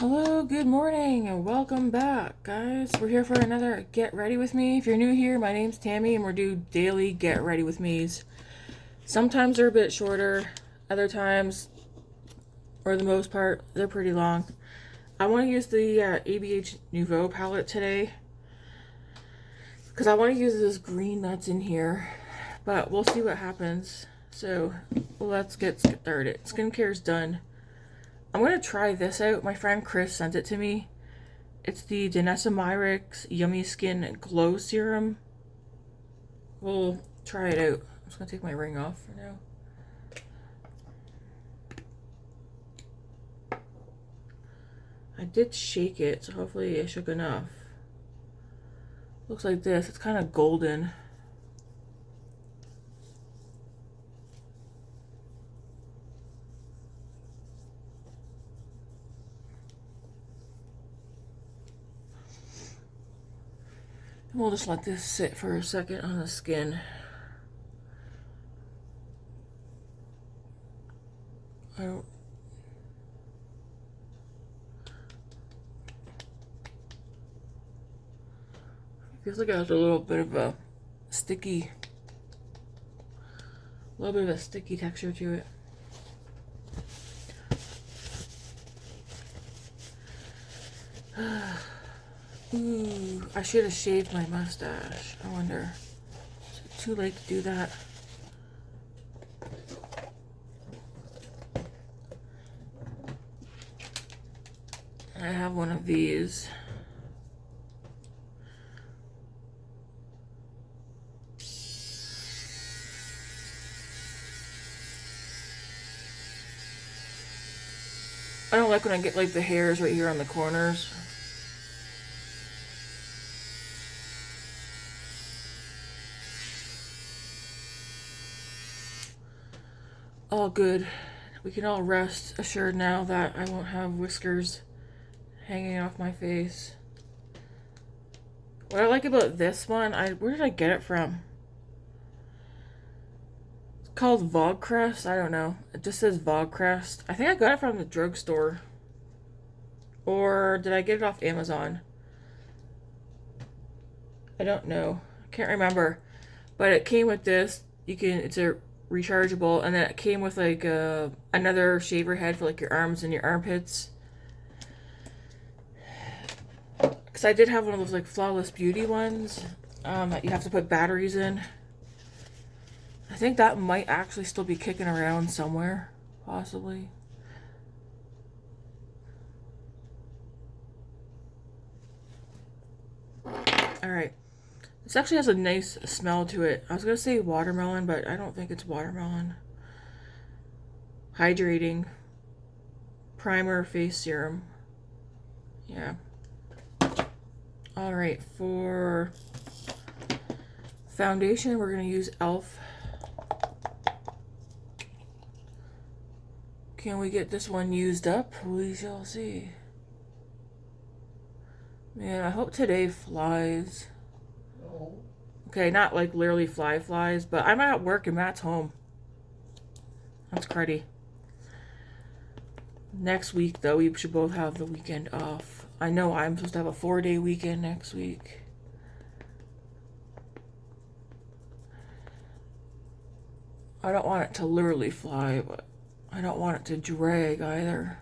Hello, good morning, and welcome back, guys. We're here for another Get Ready With Me. If you're new here, my name's Tammy, and we're doing daily Get Ready With Me's. Sometimes they're a bit shorter, other times, or the most part, they're pretty long. I want to use the ABH Nouveau Palette today, because I want to use this green that's in here, but we'll see what happens. So, let's get started. Skincare's done. I'm going to try this out. My friend Chris sent it to me. It's the Danessa Myricks Yummy Skin Glow Serum. We'll try it out. I'm just going to take my ring off for now. I did shake it, so hopefully I shook enough. Looks like this. It's kind of golden. We'll just let this sit for a second on the skin. Feels like it has a little bit of a sticky texture to it. Ooh, I should have shaved my mustache. I wonder, is it too late to do that? I have one of these. I don't like when I get like the hairs right here on the corners. All good. We can all rest assured now that I won't have whiskers hanging off my face. What I like about this one, where did I get it from? It's called Vogue-Crest. I don't know. It just says Vogue-Crest. I think I got it from the drugstore. Or did I get it off Amazon? I don't know. I can't remember. But it came with this. It's a rechargeable, and then it came with like another shaver head for like your arms and your armpits. Because I did have one of those like Flawless Beauty ones that you have to put batteries in. I think that might actually still be kicking around somewhere, possibly. Alright. This actually has a nice smell to it. I was going to say watermelon, but I don't think it's watermelon. Hydrating. Primer face serum. Yeah. Alright, for foundation, we're going to use e.l.f. Can we get this one used up? We shall see. Man, I hope today flies. Okay, not like literally flies, but I'm at work and Matt's home. That's cruddy. Next week, though, we should both have the weekend off. I know I'm supposed to have a 4-day weekend next week. I don't want it to literally fly, but I don't want it to drag either.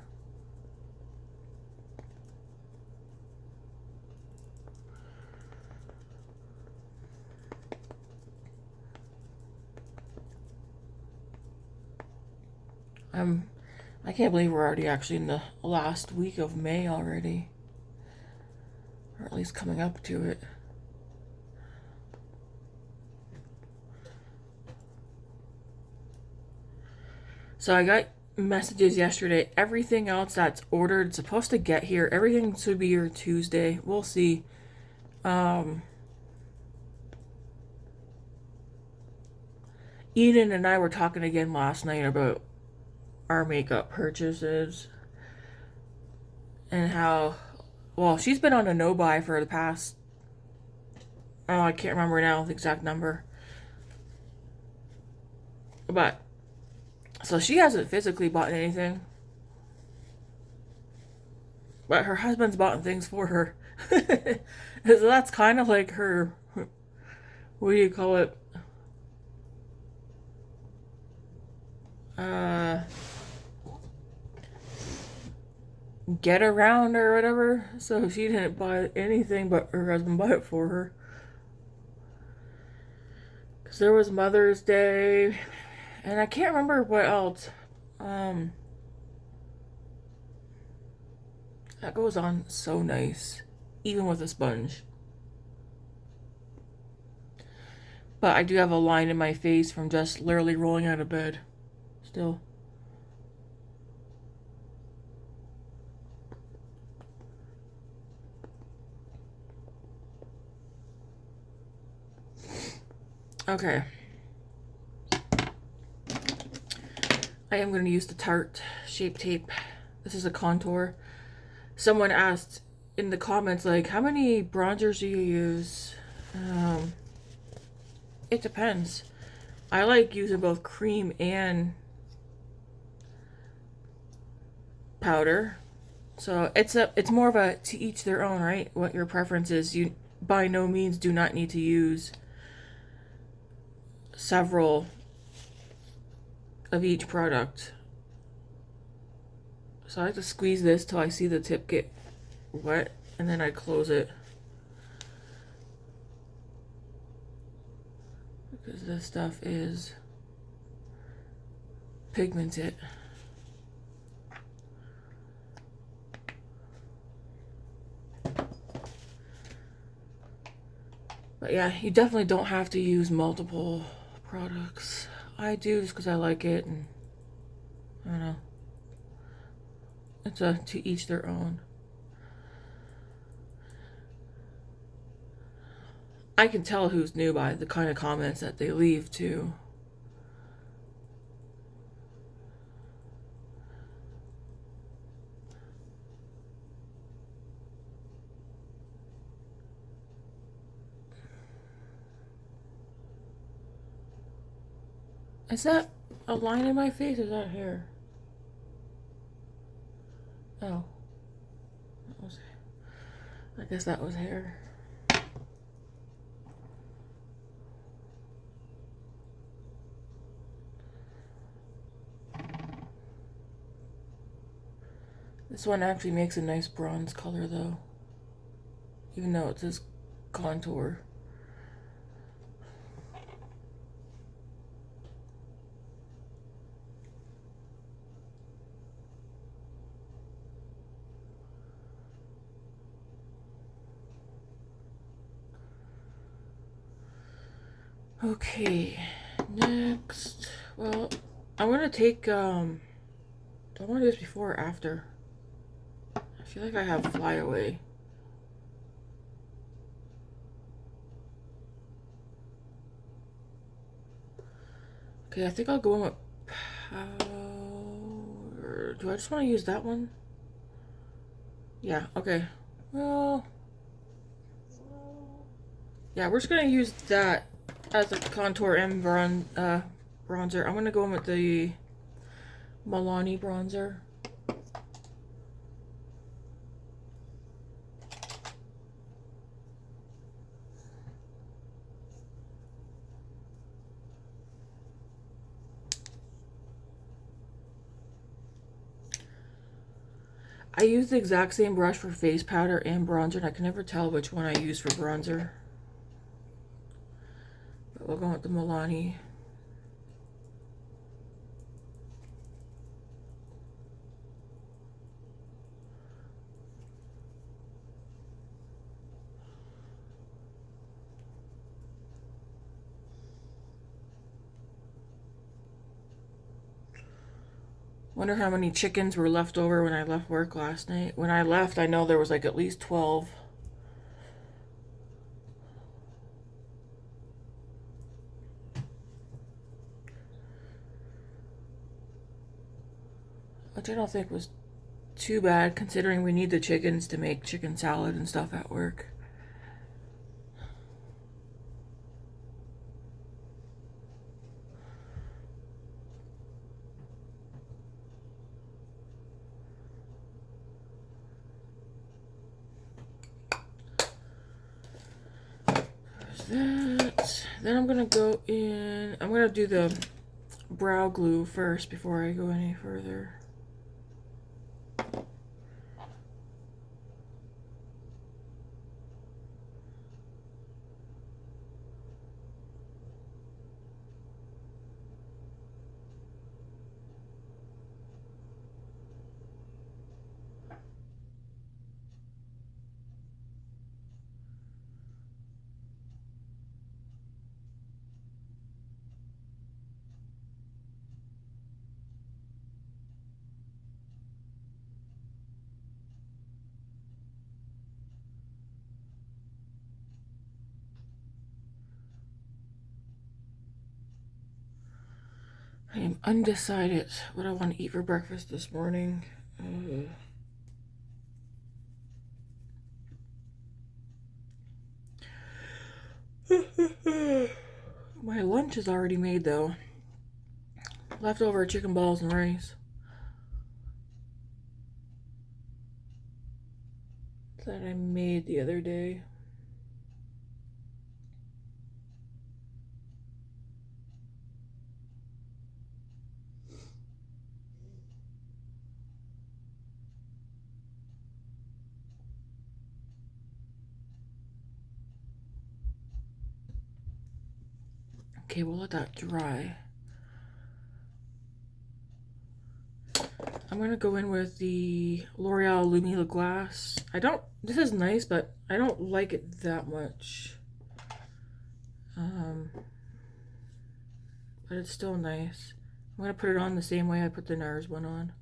I can't believe we're already actually in the last week of May already. Or at least coming up to it. So I got messages yesterday. Everything else that's ordered supposed to get here. Everything should be here Tuesday. We'll see. Eden and I were talking again last night about our makeup purchases and how, well, she's been on a no-buy for the past, oh, I can't remember now the exact number, but so she hasn't physically bought anything. But her husband's bought things for her. So that's kind of like her, what do you call it? Get around or whatever. So she didn't buy anything, but her husband bought it for her. Because there was Mother's Day, and I can't remember what else. That goes on so nice, even with a sponge. But I do have a line in my face from just literally rolling out of bed. Still. Okay. I am going to use the Tarte Shape Tape. This is a contour. Someone asked in the comments, like, how many bronzers do you use? It depends. I like using both cream and powder. So it's more of a to each their own, right? What your preference is. You by no means do not need to use several of each product. So I like to squeeze this till I see the tip get wet, and then I close it. Because this stuff is pigmented. But yeah, you definitely don't have to use multiple products. I do just because I like it, and I don't know. It's a to each their own. I can tell who's new by the kind of comments that they leave too. Is that a line in my face or is that hair? Oh. I guess that was hair. This one actually makes a nice bronze color though. Even though it says contour. Okay, next, well, I want to take, do I want to do this before or after? I feel like I have Flyaway. Okay, I think I'll go in with powder. Do I just want to use that one? Yeah, okay. Well, yeah, we're just going to use that as a contour and bronzer. I'm going to go in with the Milani bronzer. I use the exact same brush for face powder and bronzer, and I can never tell which one I use for bronzer. But we'll go with the Milani. Wonder how many chickens were left over when I left work last night. When I left, I know there was like at least 12. Which I don't think was too bad considering we need the chickens to make chicken salad and stuff at work. that. Then I'm gonna go in. I'm gonna do the brow glue first before I go any further. I am undecided what I want to eat for breakfast this morning. My lunch is already made though. Leftover chicken balls and rice that I made the other day. Okay, we'll let that dry. I'm gonna go in with the L'Oreal Lumi Lip Glass. This is nice, but I don't like it that much. But it's still nice. I'm gonna put it on the same way I put the NARS one on.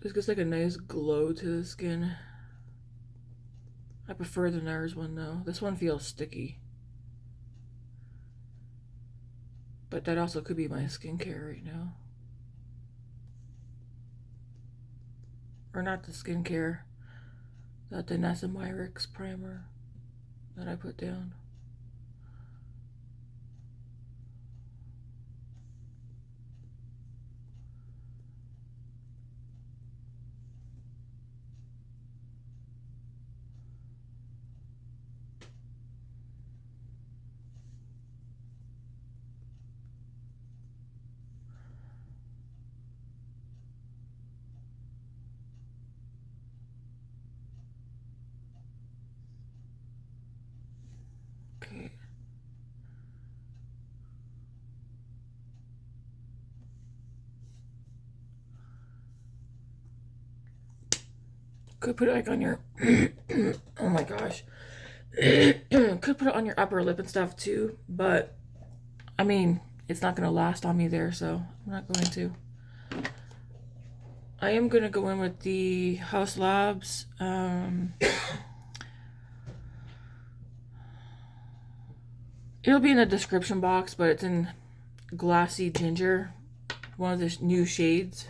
This gives like a nice glow to the skin. I prefer the NARS one though. This one feels sticky. But that also could be my skincare right now. Or not the skincare. The Danessa Myricks primer that I put down. Okay. Could put it like on your oh my gosh. Could put it on your upper lip and stuff too, but I mean, it's not going to last on me there, so I'm not going to. I am going to go in with the Haus Labs it'll be in the description box, but it's in Glassy Ginger, one of the new shades.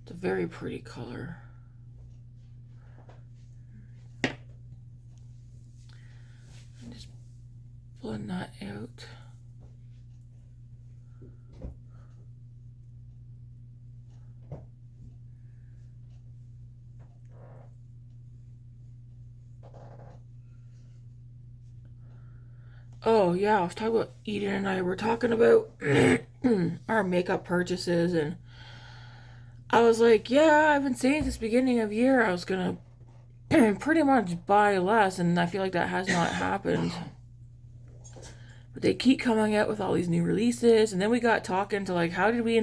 It's a very pretty color. Just blend that out. Oh yeah, I was talking about Eden and I were talking about our makeup purchases, and I was like, yeah, I've been saying this beginning of year I was gonna pretty much buy less, and I feel like that has not happened. But they keep coming out with all these new releases, and then we got talking to like, how did we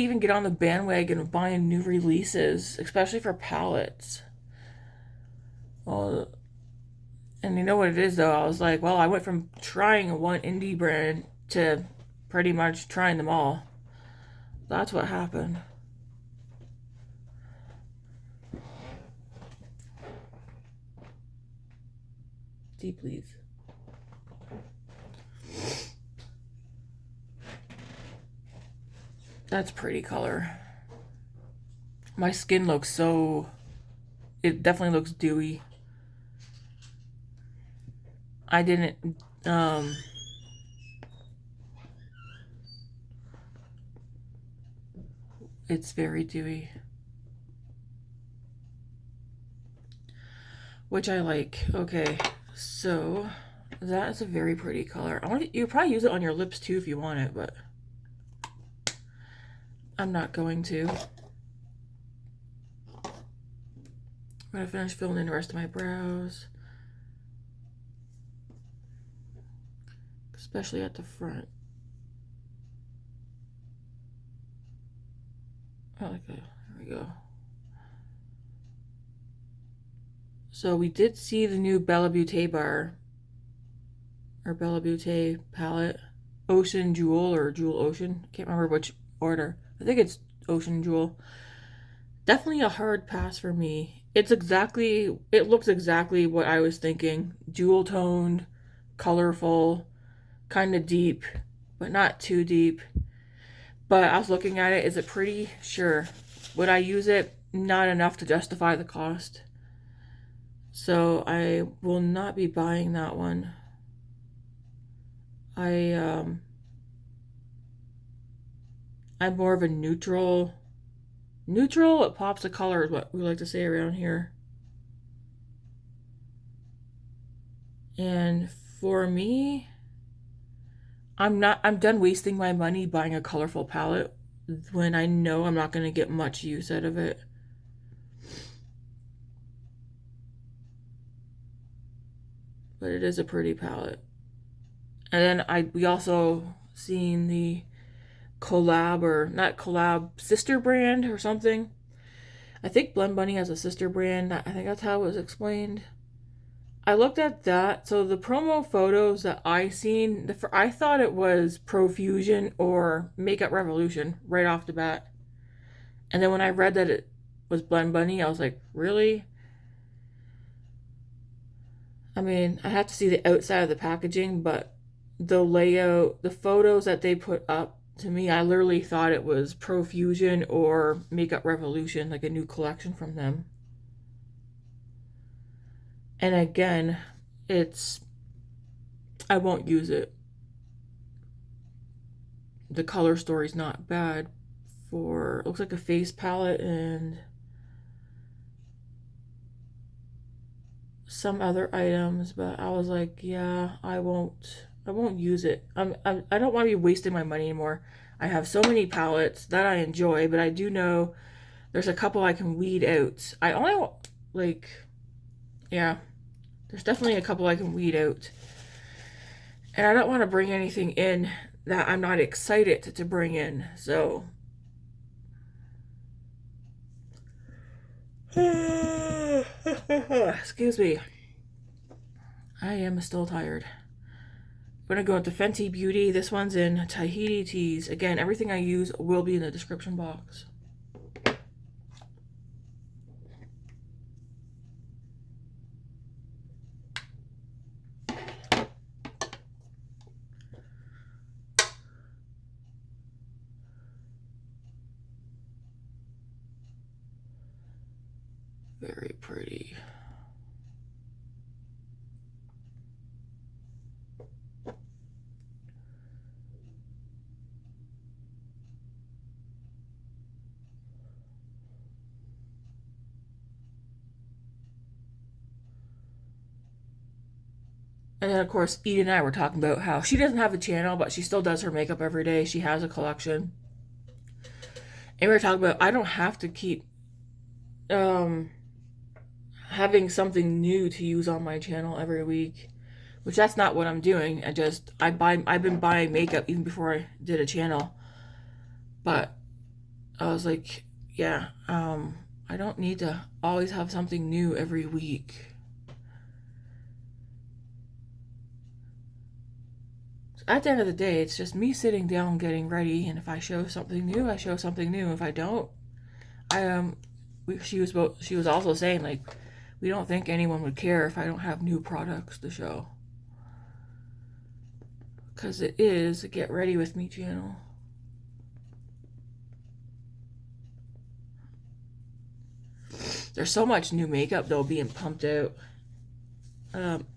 even get on the bandwagon of buying new releases, especially for palettes? Well, and you know what it is though, I was like, well, I went from trying one indie brand to pretty much trying them all. That's what happened. Deep, please. That's pretty color. My skin looks so... It definitely looks dewy. I didn't... It's very dewy. Which I like. Okay, so that is a very pretty color. You probably use it on your lips too if you want it, but I'm not going to. I'm gonna finish filling in the rest of my brows, especially at the front. I like that. There we go. So we did see the new Bella Beauté bar, or Bella Beauté palette, Ocean Jewel or Jewel Ocean. Can't remember which order. I think it's Ocean Jewel. Definitely a hard pass for me. It looks exactly what I was thinking. Jewel toned, colorful, kind of deep, but not too deep. But I was looking at it. Is it pretty? Sure. Would I use it? Not enough to justify the cost. So I will not be buying that one. I'm more of a neutral. Neutral, it pops a color is what we like to say around here. And for me, I'm done wasting my money buying a colorful palette when I know I'm not going to get much use out of it. But it is a pretty palette. And then we also seen the collab, or not collab, sister brand or something. I think Blend Bunny has a sister brand. I think that's how it was explained. I looked at that. So the promo photos that I seen, I thought it was Profusion or Makeup Revolution right off the bat. And then when I read that it was Blend Bunny, I was like, really? I mean, I have to see the outside of the packaging, but the layout, the photos that they put up, to me, I literally thought it was Profusion or Makeup Revolution, like a new collection from them. And again, I won't use it. The color story's not bad for, it looks like a face palette and some other items, but I was like, yeah, I won't use it. I don't want to be wasting my money anymore. I have so many palettes that I enjoy, but I do know there's a couple I can weed out. I only, like, yeah, there's definitely a couple I can weed out. And I don't want to bring anything in that I'm not excited to bring in, so. Excuse me. I am still tired. I'm going to go into Fenty Beauty. This one's in Tahiti Teaze. Again, everything I use will be in the description box. Very pretty. And then, of course, Edie and I were talking about how she doesn't have a channel, but she still does her makeup every day. She has a collection. And we were talking about, I don't have to keep having something new to use on my channel every week. Which that's not what I'm doing. I've been buying makeup even before I did a channel. But I was like, yeah, I don't need to always have something new every week. At the end of the day, it's just me sitting down getting ready, and if I show something new, I show something new. If I don't, she was also saying, like, we don't think anyone would care if I don't have new products to show. Because it is a Get Ready With Me channel. There's so much new makeup though being pumped out.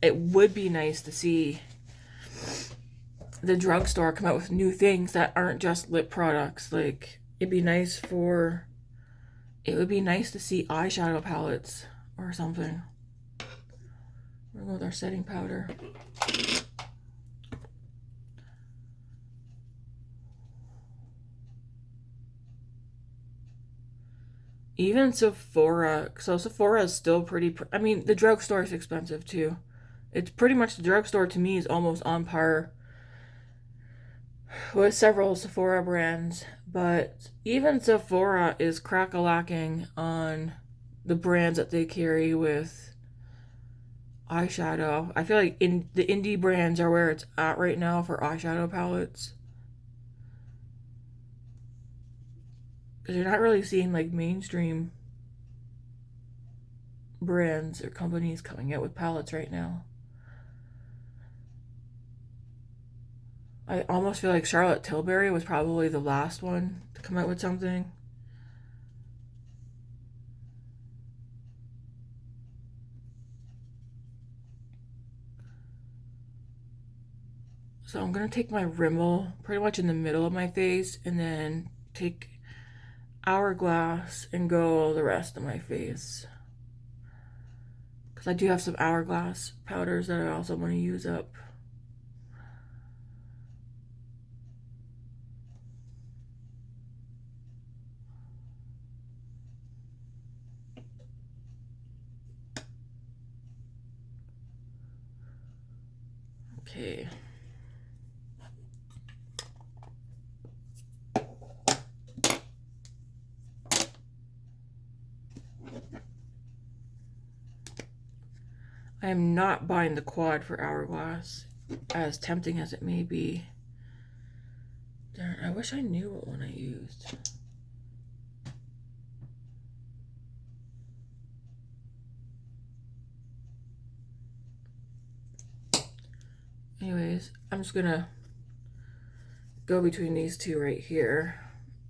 It would be nice to see the drugstore come out with new things that aren't just lip products. Like, it would be nice to see eyeshadow palettes or something. We're going to go with our setting powder. Even Sephora, so Sephora is still pretty, I mean, the drugstore is expensive too. It's pretty much, the drugstore to me is almost on par with several Sephora brands, but even Sephora is crack-a-lacking on the brands that they carry with eyeshadow. I feel like the indie brands are where it's at right now for eyeshadow palettes. Because you're not really seeing like mainstream brands or companies coming out with palettes right now. I almost feel like Charlotte Tilbury was probably the last one to come out with something. So I'm going to take my Rimmel pretty much in the middle of my face and then take Hourglass and go the rest of my face. Because I do have some Hourglass powders that I also want to use up. Okay. I am not buying the quad for Hourglass, as tempting as it may be. Darn, I wish I knew what one I used. Anyways, I'm just gonna go between these two right here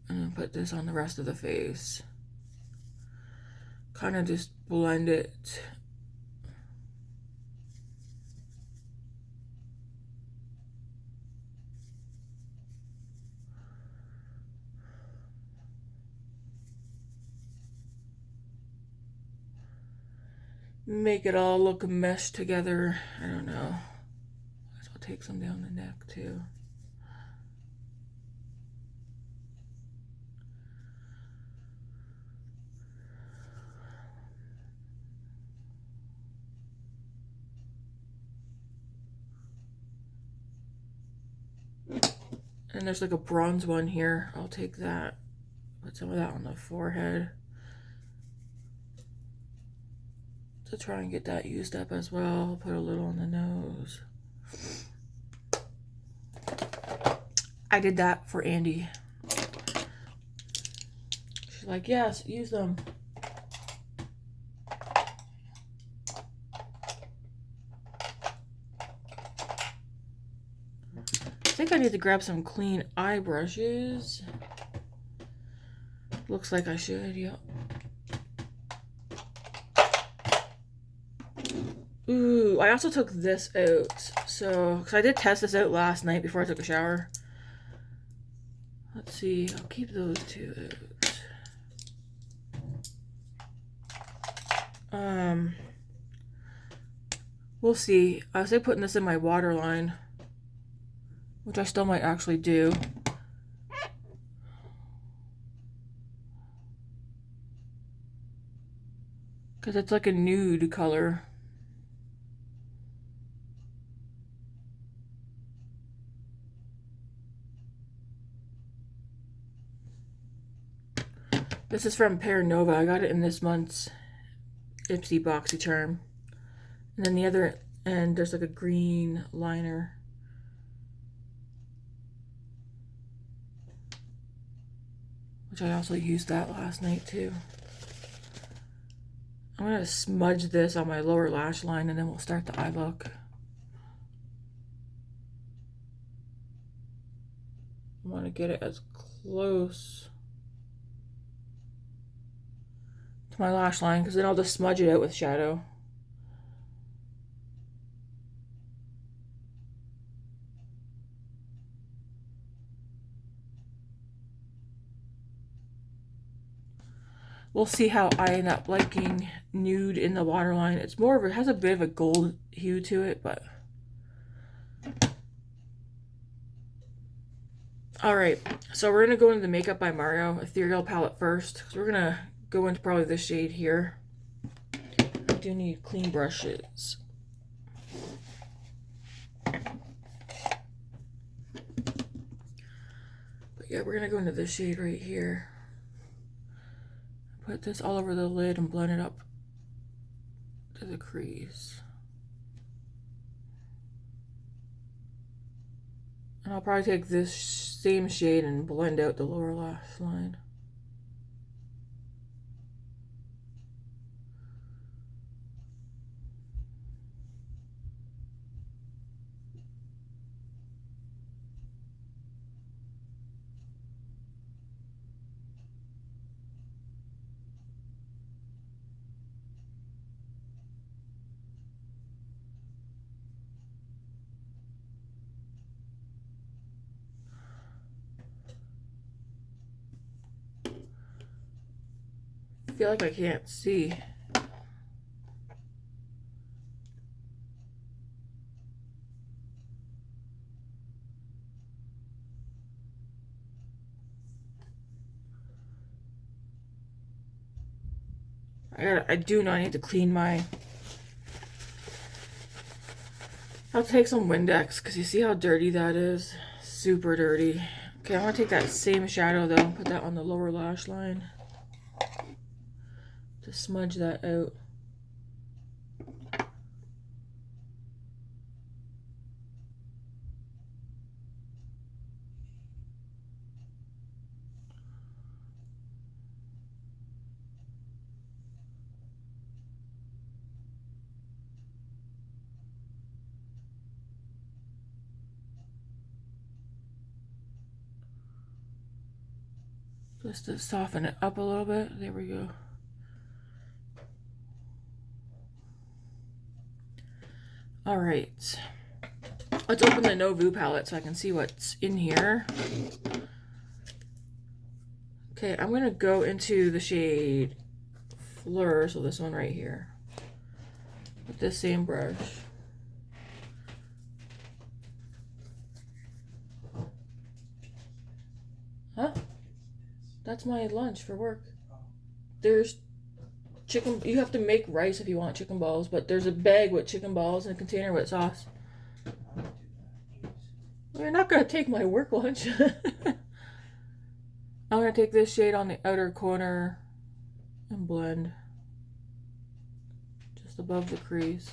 and put this on the rest of the face. Kind of just blend it. Make it all look meshed together. I don't know. So I'll take some down the neck too. And there's like a bronze one here. I'll take that. Put some of that on the forehead. To try and get that used up as well. I'll put a little on the nose. I did that for Andy. She's like, yes, use them. I think I need to grab some clean eye brushes. Looks like I should, yep. Ooh, I also took this out. So, because I did test this out last night before I took a shower. Let's see, I'll keep those two out. We'll see. I was putting this in my waterline, which I still might actually do. Because it's like a nude color. This is from Pear Nova. I got it in this month's Ipsy Boxy Charm. And then the other end, there's like a green liner. Which I also used that last night too. I'm going to smudge this on my lower lash line and then we'll start the eye look. I want to get it as close to my lash line, because then I'll just smudge it out with shadow. We'll see how I end up liking nude in the waterline. It's more of a, it has a bit of a gold hue to it, but. Alright, so we're going to go into the Makeup by Mario Ethereal palette first. So we're going to go into probably this shade here. I do need clean brushes. But yeah, we're going to go into this shade right here. Put this all over the lid and blend it up to the crease. And I'll probably take this same shade and blend out the lower lash line. I feel like I can't see. I do not need to clean my. I'll take some Windex because you see how dirty that is. Super dirty. Okay, I want to take that same shadow though and put that on the lower lash line. To smudge that out. Just to soften it up a little bit. There we go. All right, let's open the Nouveau palette so I can see what's in here. Okay, I'm gonna go into the shade Fleur, so this one right here, with this same brush. Huh? That's my lunch for work. There's chicken. You have to make rice if you want chicken balls, but there's a bag with chicken balls and a container with sauce. Well, you're not gonna take my work lunch. I'm gonna take this shade on the outer corner and blend just above the crease.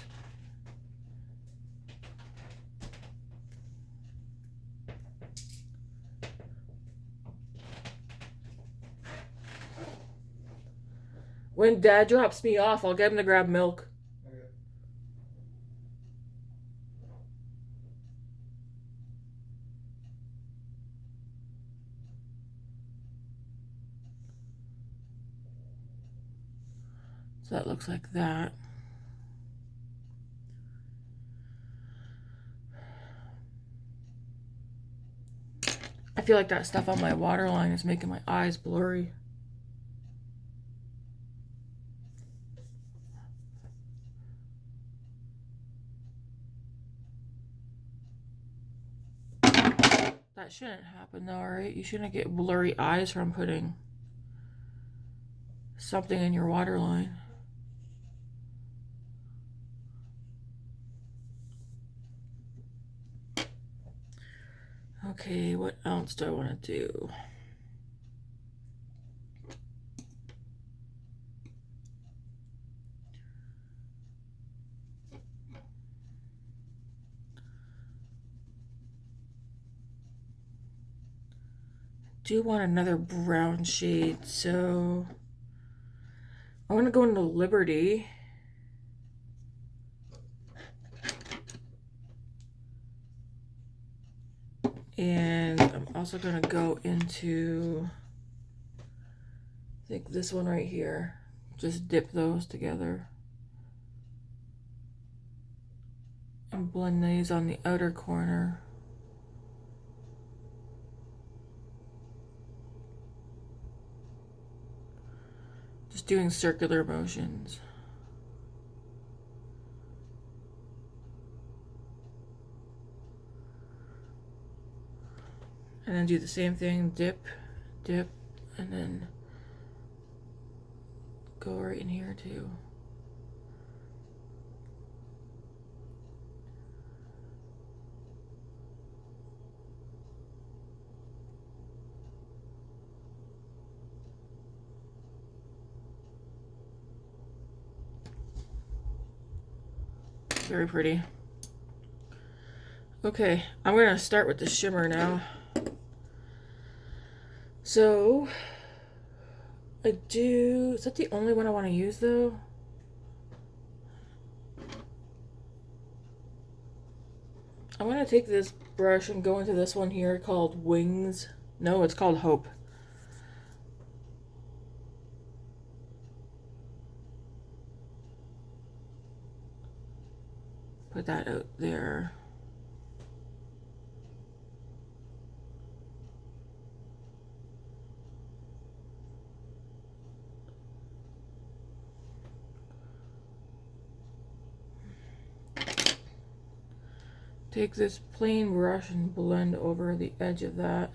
When Dad drops me off, I'll get him to grab milk. Okay. So that looks like that. I feel like that stuff on my waterline is making my eyes blurry. That shouldn't happen though, right? You shouldn't get blurry eyes from putting something in your waterline. Okay, what else do I want to do? Do want another brown shade, so I want to go into Liberty. And I'm also going to go into, I think this one right here. just dip those together and blend these on the outer corner. Just doing circular motions. And then do the same thing, dip, dip, and then go right in here too. Very pretty. Okay, I'm gonna start with the shimmer now. So, is that the only one I want to use though? I'm gonna take this brush and go into this one here called Wings. No, it's called Hope. Put that out there. Take this plain brush and blend over the edge of that.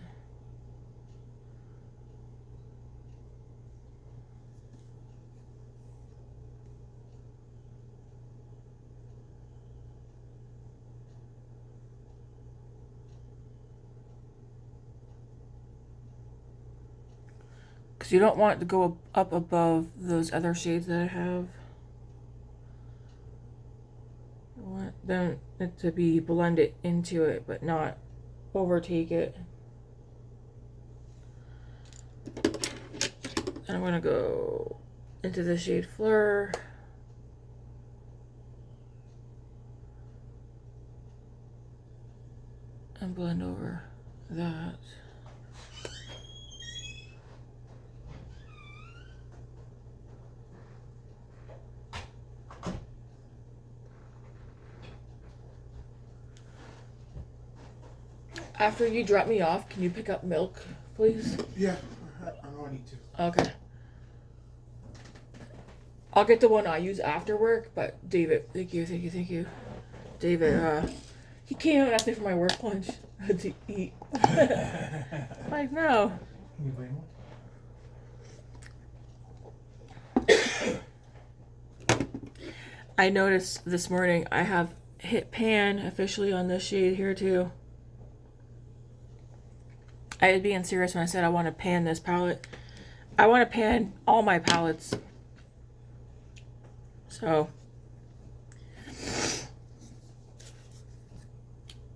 Because you don't want it to go up above those other shades that I have. I want it to be blended into it, but not overtake it. And I'm going to go into the shade Fleur. And blend over that. After you drop me off, can you pick up milk, please? Yeah, I know I need to. Okay. I'll get the one I use after work, but David, thank you. David, he came out and asked me for my work lunch to eat. Like, no. Can you blame one? I noticed this morning I have hit pan officially on this shade here too. I was being serious when I said I want to pan this palette. I want to pan all my palettes. So,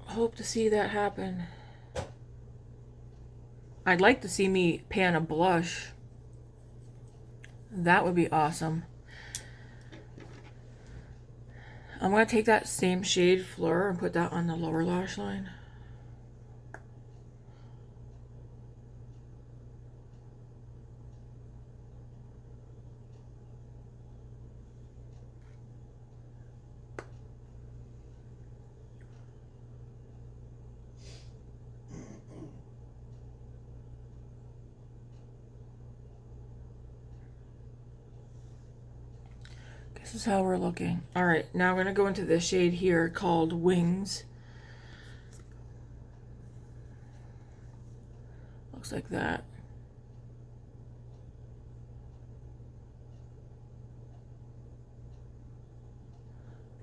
hope to see that happen. I'd like to see me pan a blush. That would be awesome. I'm going to take that same shade Fleur and put that on the lower lash line. This is how we're looking. All right, now I'm going to go into this shade here called Wings. Looks like that.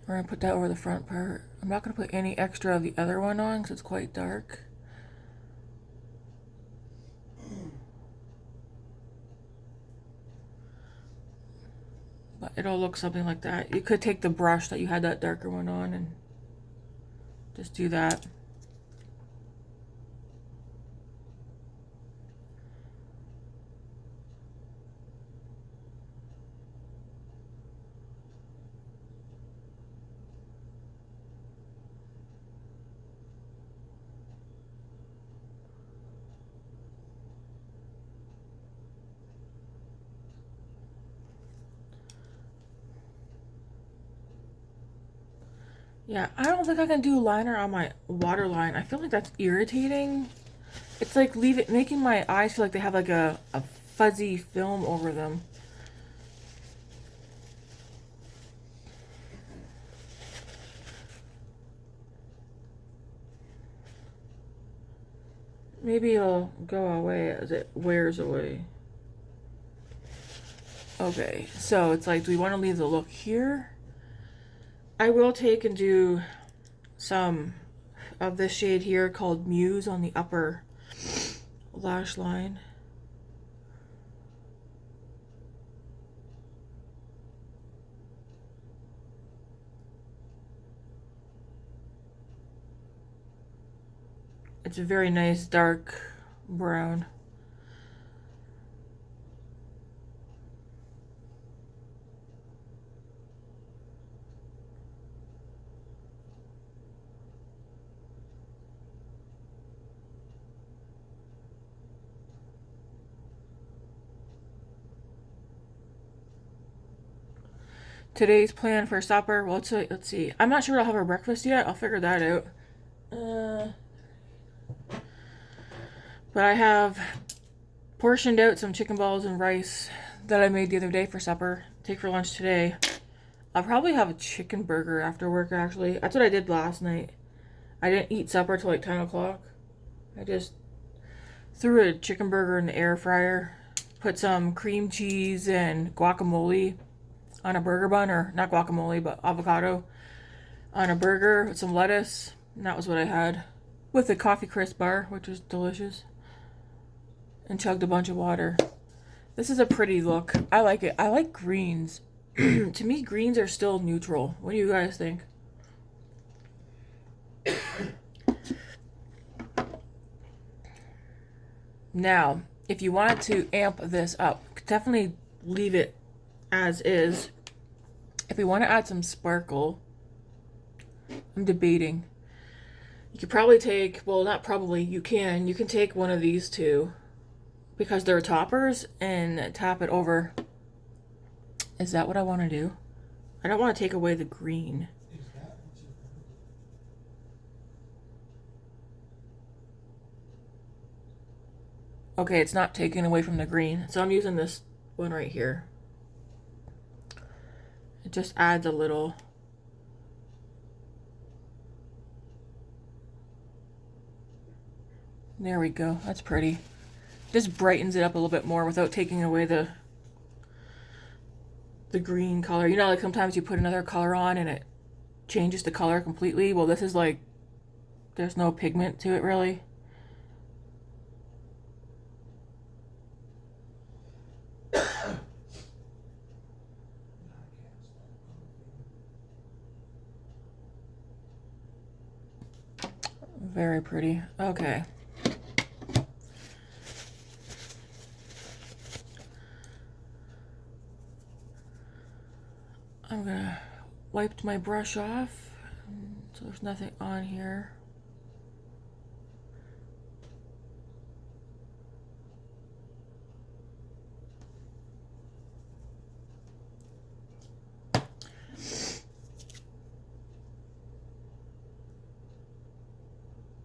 We're going to put that over the front part. I'm not going to put any extra of the other one on because it's quite dark. But it'll look something like that. You could take the brush that you had that darker one on and just do that. Yeah, I don't think I can do liner on my waterline. I feel like that's irritating. It's like making my eyes feel like they have like a fuzzy film over them. Maybe it'll go away as it wears away. Okay, so it's like, do we want to leave the look here? I will take and do some of this shade here called Muse on the upper lash line. It's a very nice dark brown. Today's plan for supper, well, let's see. I'm not sure what I'll have for breakfast yet. I'll figure that out. But I have portioned out some chicken balls and rice that I made the other day for supper. Take for lunch today. I'll probably have a chicken burger after work, actually. That's what I did last night. I didn't eat supper till like 10 o'clock. I just threw a chicken burger in the air fryer. Put some cream cheese and guacamole on a burger bun, or not guacamole, but avocado on a burger with some lettuce. And that was what I had. With a coffee crisp bar, which was delicious. And chugged a bunch of water. This is a pretty look. I like it. I like greens. To me, greens are still neutral. What do you guys think? Now, if you wanted to amp this up, definitely leave it as is. If we want to add some sparkle, I'm debating. You could probably take, well, not probably, you can take one of these two, because they're toppers, and tap it over. Is that what I want to do? I don't want to take away the green. Okay, it's not taking away from the green, so I'm using this one right here. It just adds a little. There we go. That's pretty. Just brightens it up a little bit more without taking away the green color. You know, like sometimes you put another color on and it changes the color completely. Well, this is like, there's no pigment to it really. Very pretty. Okay. I'm gonna wipe my brush off so there's nothing on here.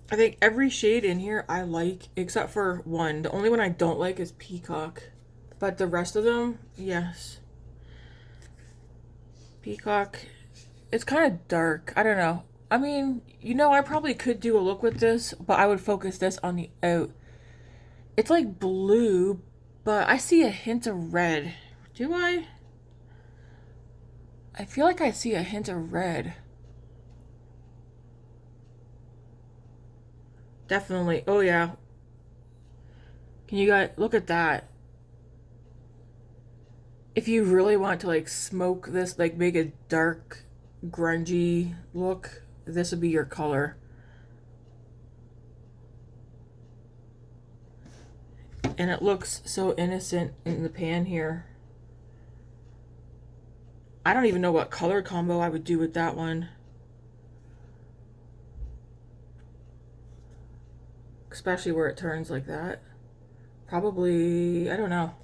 I think every shade in here I like, except for one. The only one I don't like is Peacock. But the rest of them, yes. Peacock, it's kind of dark. I don't know. I mean, you know, I probably could do a look with this, but I would focus this on the out. It's like blue, but I see a hint of red. Do I? I feel like I see a hint of red. Definitely. Oh, yeah. Can you guys look at that? If you really want to like smoke this, like make a dark, grungy look, this would be your color. And it looks so innocent in the pan here. I don't even know what color combo I would do with that one. Especially where it turns like that. Probably, I don't know.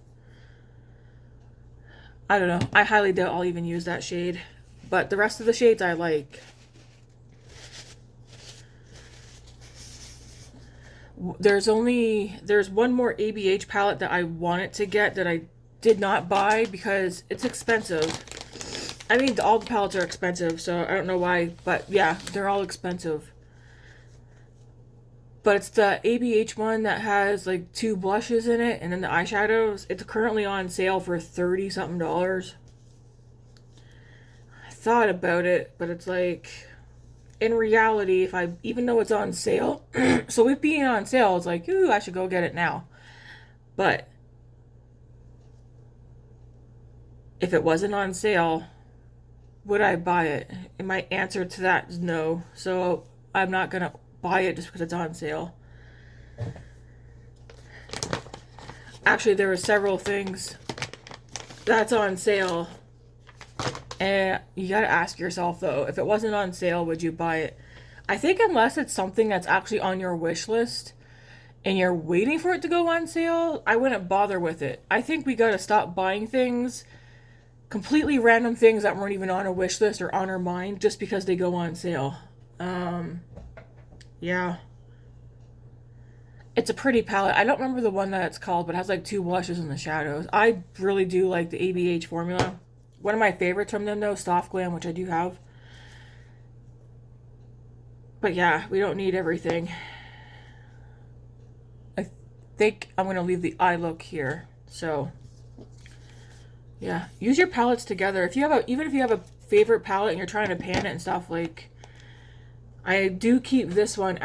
I don't know. I highly doubt I'll even use that shade. But the rest of the shades I like. There's one more ABH palette that I wanted to get that I did not buy because it's expensive. I mean, all the palettes are expensive, so I don't know why, but yeah, they're all expensive. But it's the ABH one that has like 2 blushes in it and then the eyeshadows. It's currently on sale for $30 something. I thought about it, but it's like, in reality, even though it's on sale, so with being on sale, it's like, ooh, I should go get it now. But if it wasn't on sale, would I buy it? And my answer to that is no. So I'm not gonna buy it just because it's on sale. Actually, there were several things that's on sale, and you gotta ask yourself though, if it wasn't on sale, would you buy it? I think unless it's something that's actually on your wish list and you're waiting for it to go on sale, I wouldn't bother with it. I think we gotta stop buying things, completely random things that weren't even on a wish list or on our mind, just because they go on sale. Yeah. It's a pretty palette. I don't remember the one that it's called, but it has like 2 blushes in the shadows. I really do like the ABH formula. One of my favorites from them though, Soft Glam, which I do have. But yeah, we don't need everything. I think I'm going to leave the eye look here. So yeah, use your palettes together. If you have even if you have a favorite palette and you're trying to pan it and stuff, like I do keep this one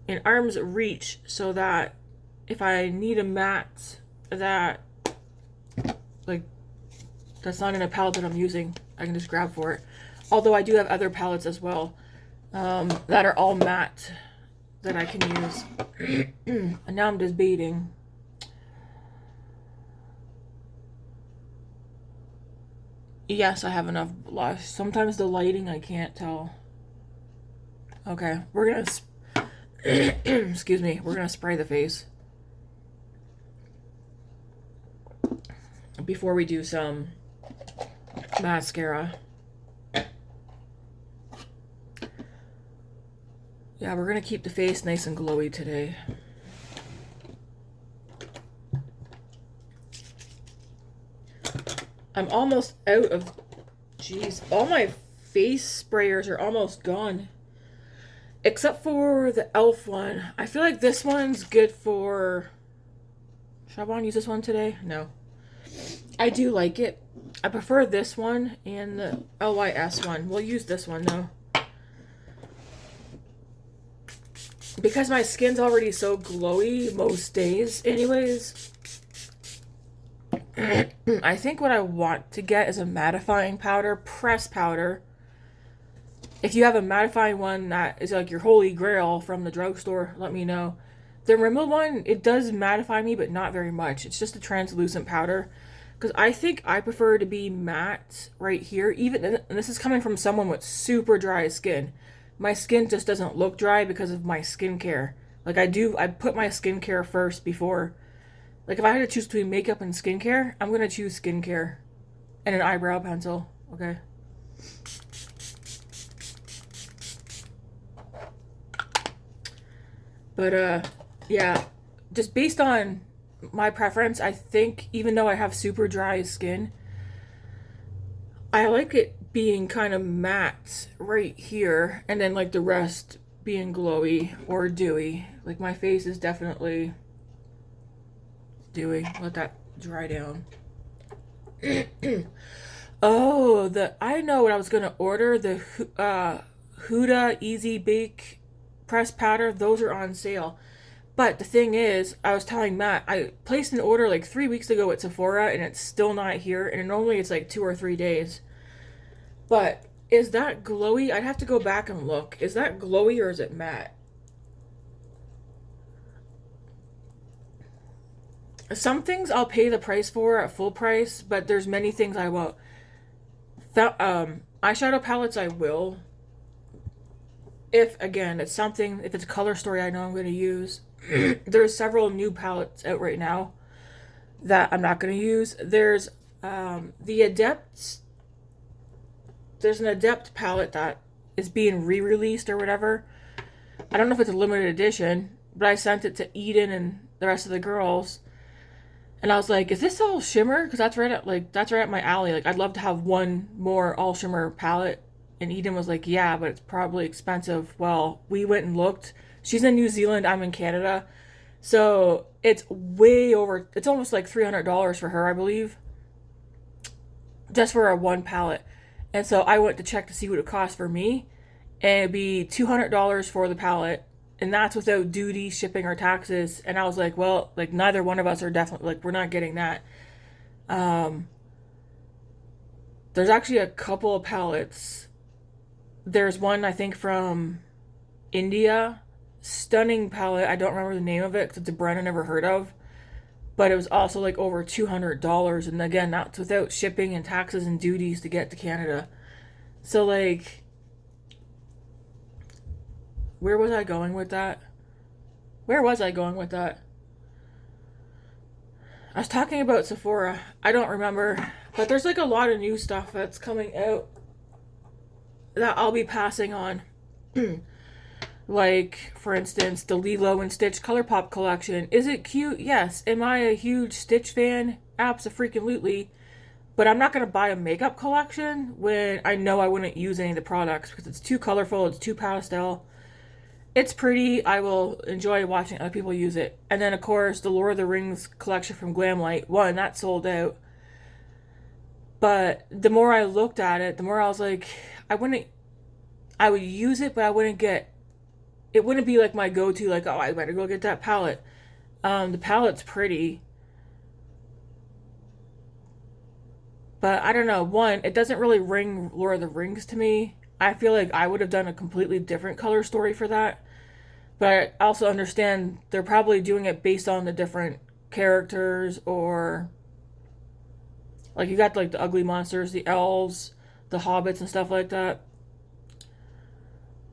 in arm's reach so that if I need a matte that like that's not in a palette that I'm using, I can just grab for it. Although I do have other palettes as well that are all matte that I can use. And now I'm just beading. Yes, I have enough blush. Sometimes the lighting, I can't tell. Okay, we're gonna excuse me, we're gonna spray the face before we do some mascara. Yeah, we're gonna keep the face nice and glowy today. I'm almost out of, jeez, all my face sprayers are almost gone. Except for the e.l.f. one. I feel like this one's good for, should I want to use this one today? No. I do like it. I prefer this one and the LYS one. We'll use this one though. Because my skin's already so glowy most days anyways. I think what I want to get is a mattifying powder, press powder. If you have a mattifying one that is like your holy grail from the drugstore, let me know. The Rimmel one, it does mattify me, but not very much. It's just a translucent powder. Because I think I prefer to be matte right here. And this is coming from someone with super dry skin. My skin just doesn't look dry because of my skincare. Like I put my skincare first before. Like if I had to choose between makeup and skincare, I'm going to choose skincare. And an eyebrow pencil, okay? But yeah, just based on my preference, I think even though I have super dry skin, I like it being kind of matte right here, and then like the rest being glowy or dewy. Like my face is definitely dewy. Let that dry down. Oh, I know what I was gonna order. The Huda Easy Bake press powder. Those are on sale. But the thing is, I was telling Matt, I placed an order like 3 weeks ago at Sephora and it's still not here. And normally it's like 2 or 3 days. But is that glowy? I'd have to go back and look. Is that glowy or is it matte? Some things I'll pay the price for at full price, but there's many things I won't. Eyeshadow palettes I will. If, again, it's something, if it's a color story I know I'm going to use. There's several new palettes out right now that I'm not going to use. There's the Adept. There's an Adept palette that is being re-released or whatever. I don't know if it's a limited edition, but I sent it to Eden and the rest of the girls. And I was like, is this all shimmer? Because that's right at my alley. Like, I'd love to have one more all shimmer palette. And Eden was like, yeah, but it's probably expensive. Well, we went and looked. She's in New Zealand, I'm in Canada. So it's way over, it's almost like $300 for her, I believe. Just for a one palette. And so I went to check to see what it cost for me. And it'd be $200 for the palette. And that's without duty, shipping, or taxes. And I was like, well, like neither one of us are definitely, like, we're not getting that. There's actually a couple of palettes. There's one, I think, from India. Stunning palette. I don't remember the name of it because it's a brand I never heard of. But it was also like over $200. And again, that's without shipping and taxes and duties to get to Canada. So, like, where was I going with that? Where was I going with that? I was talking about Sephora. I don't remember. But there's like a lot of new stuff that's coming out that I'll be passing on. Like, for instance, the Lilo and Stitch ColourPop collection. Is it cute? Yes. Am I a huge Stitch fan? Abso-freaking-lutely. But I'm not going to buy a makeup collection when I know I wouldn't use any of the products because it's too colorful, it's too pastel. It's pretty. I will enjoy watching other people use it. And then, of course, the Lord of the Rings collection from Glamlight. One, that sold out. But the more I looked at it, the more I was like, I would use it, but I wouldn't get, it wouldn't be like my go-to, like, oh, I better go get that palette. The palette's pretty. But I don't know. One, it doesn't really ring Lord of the Rings to me. I feel like I would have done a completely different color story for that. But I also understand they're probably doing it based on the different characters, or like you got like the ugly monsters, the elves, the hobbits and stuff like that.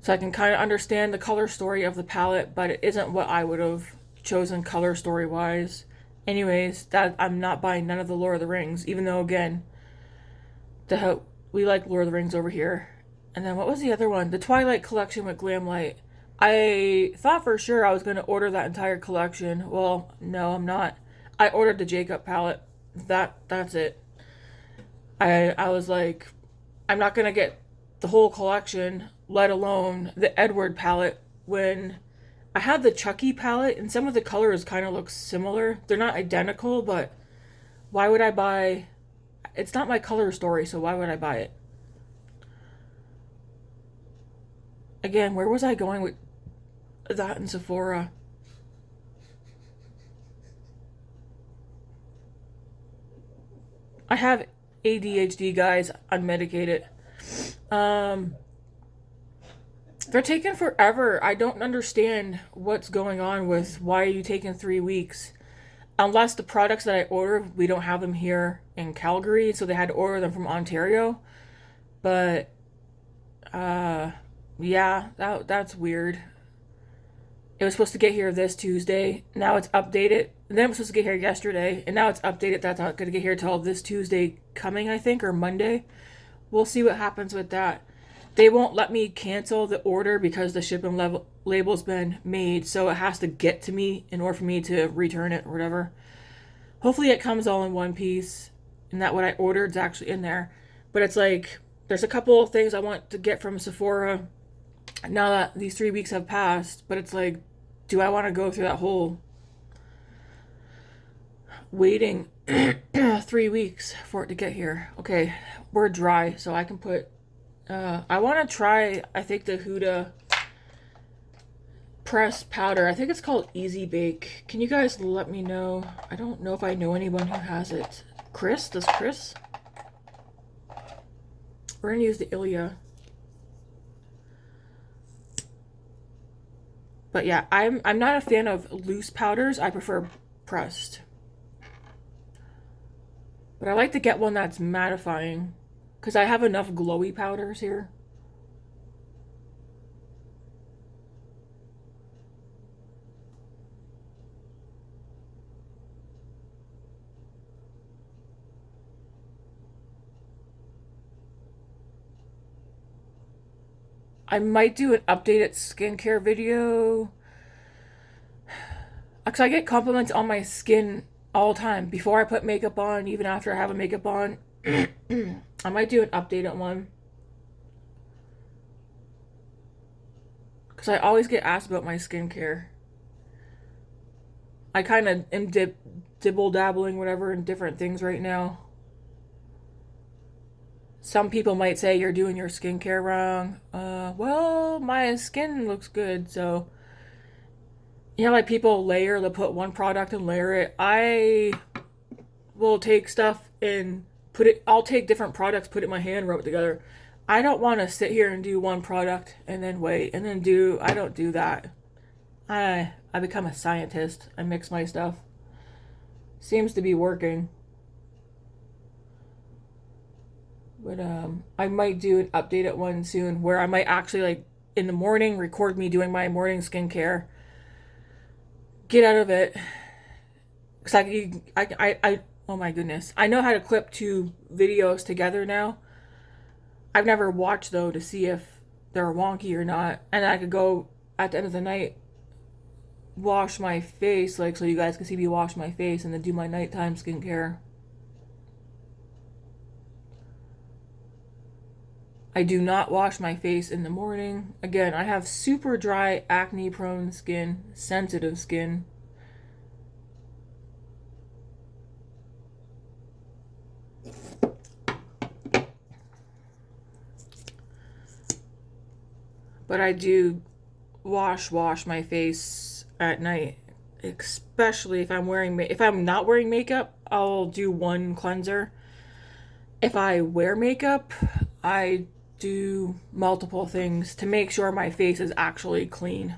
So I can kind of understand the color story of the palette, but it isn't what I would have chosen color story wise. Anyways, that I'm not buying none of the Lord of the Rings, even though again, we like Lord of the Rings over here. And then what was the other one? The Twilight collection with Glamlight. I thought for sure I was going to order that entire collection. Well, no, I'm not. I ordered the Jacob palette. That's it. I was like, I'm not going to get the whole collection, let alone the Edward palette, when I have the Chucky palette and some of the colors kind of look similar. They're not identical, but why would I buy? It's not my color story, so why would I buy it? Again, where was I going with that in Sephora? I have ADHD, guys, unmedicated. They're taking forever. I don't understand what's going on with why are you taking 3 weeks? Unless the products that I ordered, we don't have them here in Calgary, so they had to order them from Ontario. But, yeah, that's weird. It was supposed to get here this Tuesday. Now it's updated. And then it was supposed to get here yesterday. And now it's updated. That's not going to get here till this Tuesday coming, I think, or Monday. We'll see what happens with that. They won't let me cancel the order because the shipping label's been made. So it has to get to me in order for me to return it or whatever. Hopefully it comes all in one piece. And that what I ordered is actually in there. But it's like, there's a couple of things I want to get from Sephora now that these 3 weeks have passed, but it's like, do I want to go through that whole waiting 3 weeks for it to get here? Okay, we're dry, so I can put, I want to try, I think, the Huda pressed powder. I think it's called Easy Bake. Can you guys let me know? I don't know if I know anyone who has it. Chris? Does Chris? We're going to use the Ilia. But yeah, I'm not a fan of loose powders. I prefer pressed. But I like to get one that's mattifying because I have enough glowy powders here. I might do an updated skincare video. Because I get compliments on my skin all the time. Before I put makeup on, even after I have a makeup on. I might do an updated one. Because I always get asked about my skincare. I kind of am dibble-dabbling, whatever, in different things right now. Some people might say you're doing your skincare wrong. Well, my skin looks good, so... You know, like people layer, they'll put one product and layer it. I will take stuff and put it... I'll take different products, put it in my hand, rub it together. I don't want to sit here and do one product and then wait and then do... I don't do that. I become a scientist. I mix my stuff. Seems to be working. But I might do an updated one soon where I might actually, like, in the morning record me doing my morning skincare. Get out of it. Cause I oh my goodness. I know how to clip 2 videos together now. I've never watched though to see if they're wonky or not. And I could go at the end of the night wash my face, like, so you guys can see me wash my face and then do my nighttime skincare. I do not wash my face in the morning. Again, I have super dry, acne-prone skin, sensitive skin. But I do wash my face at night, especially if I'm wearing if I'm not wearing makeup, I'll do one cleanser. If I wear makeup, I do multiple things to make sure my face is actually clean.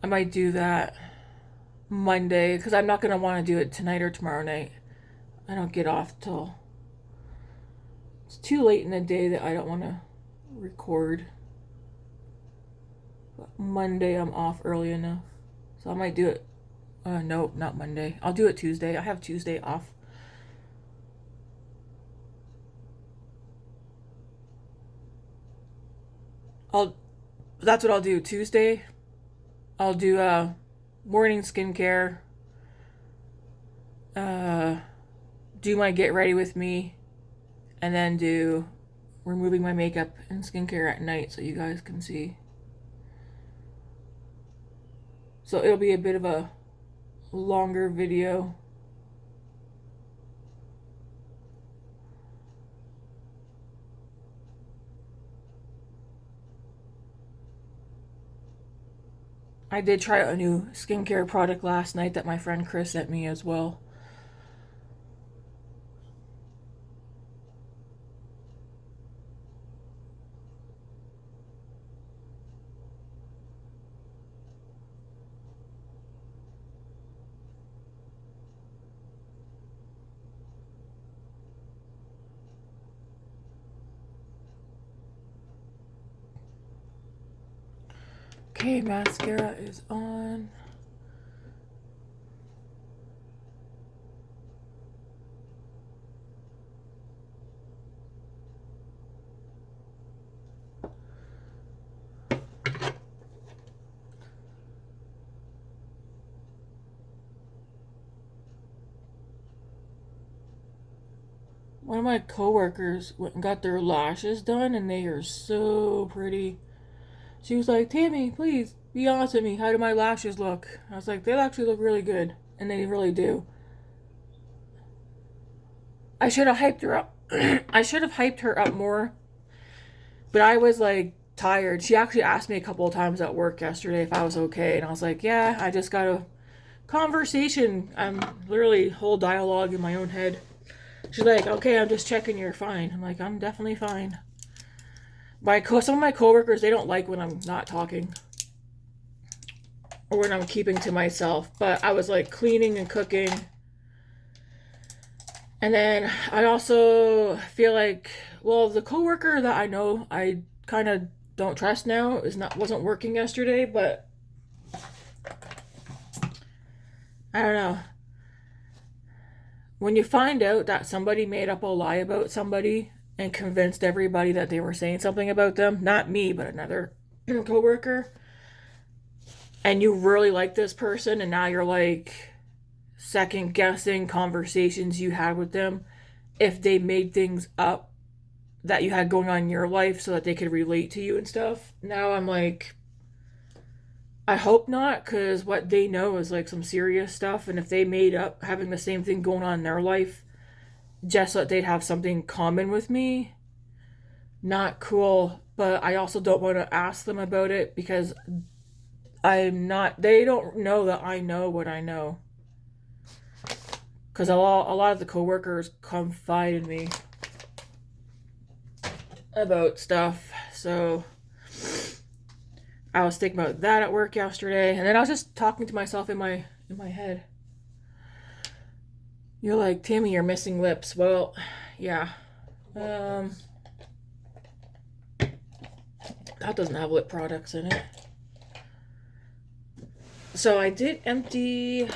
I might do that Monday because I'm not going to want to do it tonight or tomorrow night. I don't get off till it's too late in the day that I don't want to record. But Monday I'm off early enough. So I might do it. No, not Monday. I'll do it Tuesday. I have Tuesday off. That's what I'll do. Tuesday, I'll do morning skincare. Do my get ready with me. And then do removing my makeup and skincare at night so you guys can see. So it'll be a bit of a longer video. I did try a new skincare product last night that my friend Chris sent me as well. Okay, mascara is on. One of my coworkers went and got their lashes done and they are so pretty. She was like, Tammy, please be honest with me. How do my lashes look? I was like, they actually look really good. And they really do. I should have hyped her up. I should have hyped her up more. But I was like tired. She actually asked me a couple of times at work yesterday if I was okay. And I was like, yeah, I just got a conversation. I'm literally whole dialogue in my own head. She's like, okay, I'm just checking you're fine. I'm like, I'm definitely fine. Some of my coworkers, they don't like when I'm not talking or when I'm keeping to myself. But I was like cleaning and cooking. And then I also feel like, well, the coworker that I know, I kind of don't trust now. Wasn't working yesterday, but I don't know. When you find out that somebody made up a lie about somebody and convinced everybody that they were saying something about them, not me, but another coworker, and you really like this person, and now you're like second guessing conversations you had with them if they made things up that you had going on in your life so that they could relate to you and stuff. Now I'm like, I hope not, because what they know is like some serious stuff, and if they made up having the same thing going on in their life just so that they'd have something common with me, not cool. But I also don't want to ask them about it because they don't know that I know what I know. Because a lot of the coworkers confide in me about stuff. So I was thinking about that at work yesterday, and then I was just talking to myself in my head. You're like, Tammy, you're missing lips. Well, yeah. That doesn't have lip products in it. So I did empty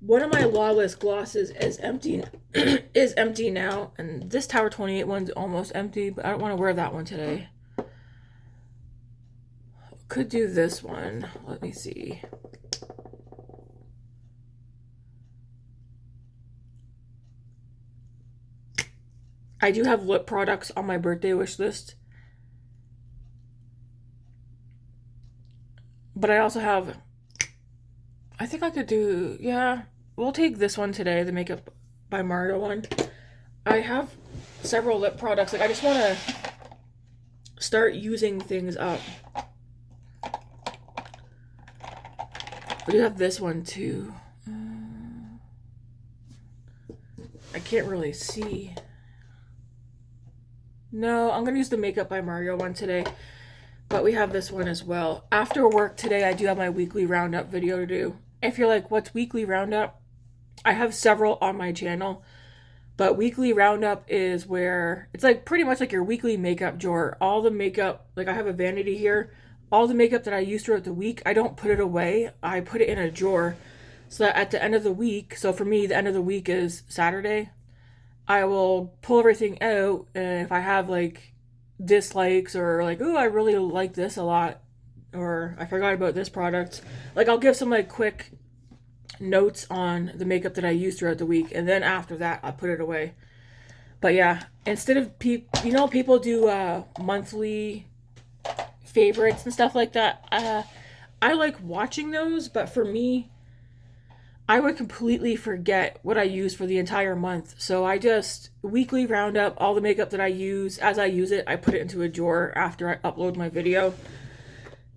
one of my Lawless glosses is empty now, and this Tower 28 one's almost empty, but I don't want to wear that one today. Could do this one. Let me see. I do have lip products on my birthday wish list, but I also have, I think I could do, yeah, we'll take this one today, the Makeup by Mario one. I have several lip products. Like, I just want to start using things up. We do have this one too. I can't really see. No, I'm going to use the Makeup by Mario one today. But we have this one as well. After work today, I do have my weekly roundup video to do. If you're like, what's weekly roundup? I have several on my channel. But weekly roundup is where it's like pretty much like your weekly makeup drawer. All the makeup, like I have a vanity here. All the makeup that I use throughout the week, I don't put it away. I put it in a drawer. So that at the end of the week, so for me, the end of the week is Saturday. I will pull everything out, and if I have like dislikes or like, oh, I really like this a lot, or I forgot about this product, like I'll give some like quick notes on the makeup that I use throughout the week, and then after that I put it away. But yeah, instead of people do monthly favorites and stuff like that. I like watching those, but for me, I would completely forget what I use for the entire month. So I just weekly round up all the makeup that I use. As I use it, I put it into a drawer after I upload my video.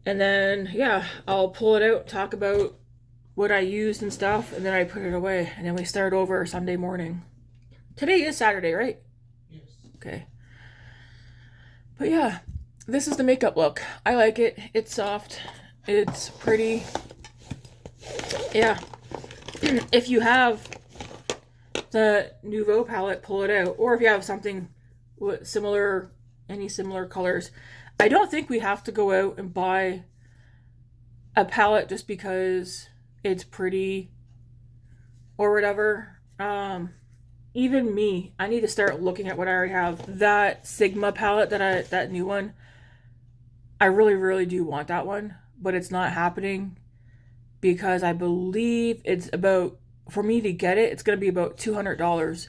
And then, yeah, I'll pull it out, talk about what I used and stuff, and then I put it away. And then we start over Sunday morning. Today is Saturday, right? Yes. Okay. But yeah, this is the makeup look. I like it. It's soft. It's pretty. Yeah. If you have the Nouveau palette, pull it out. Or if you have something with similar, any similar colors. I don't think we have to go out and buy a palette just because it's pretty or whatever. Even me, I need to start looking at what I already have. That Sigma palette, that new one, I really, really do want that one, but it's not happening because I believe it's about, for me to get it, it's going to be about $200.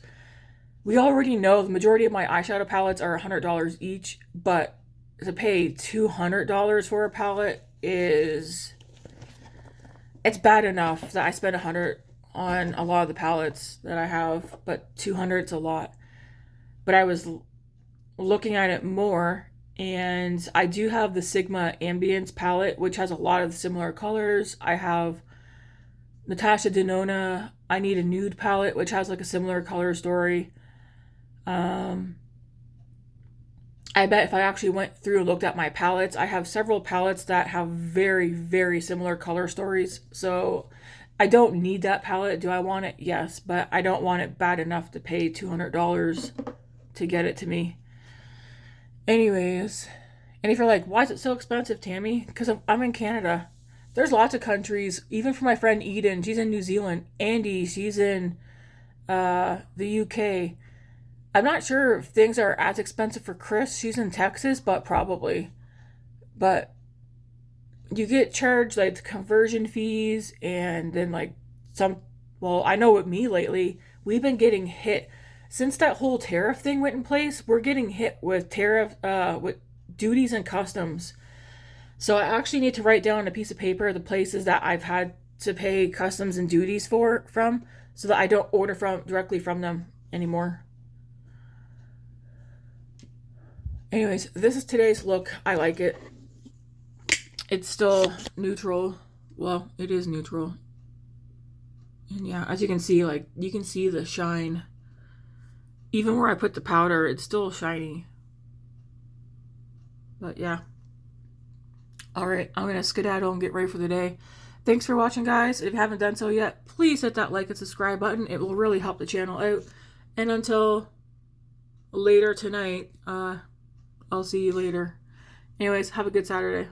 We already know the majority of my eyeshadow palettes are $100 each, but to pay $200 for a palette it's bad enough that I spend $100 on a lot of the palettes that I have, but $200 is a lot. But I was looking at it more, and I do have the Sigma Ambient palette, which has a lot of similar colors. I have Natasha Denona I Need a Nude palette, which has like a similar color story. I bet if I actually went through and looked at my palettes, I have several palettes that have very, very similar color stories. So I don't need that palette. Do I want it? Yes, but I don't want it bad enough to pay $200 to get it to me. Anyways, and if you're like, why is it so expensive, Tammy? Because I'm in Canada. There's lots of countries, even for my friend Eden, she's in New Zealand. Andy, she's in the UK. I'm not sure if things are as expensive for Chris. She's in Texas, but probably. But you get charged like the conversion fees and then like some, well, I know with me lately, we've been getting hit. Since that whole tariff thing went in place, we're getting hit with with duties and customs. So I actually need to write down on a piece of paper the places that I've had to pay customs and duties from, so that I don't order directly from them anymore. Anyways, this is today's look. I like it. It's still neutral. Well, it is neutral. And yeah, as you can see, like, you can see the shine. Even where I put the powder, it's still shiny. But yeah. Alright, I'm going to skedaddle and get ready for the day. Thanks for watching, guys. If you haven't done so yet, please hit that like and subscribe button. It will really help the channel out. And until later tonight, I'll see you later. Anyways, have a good Saturday.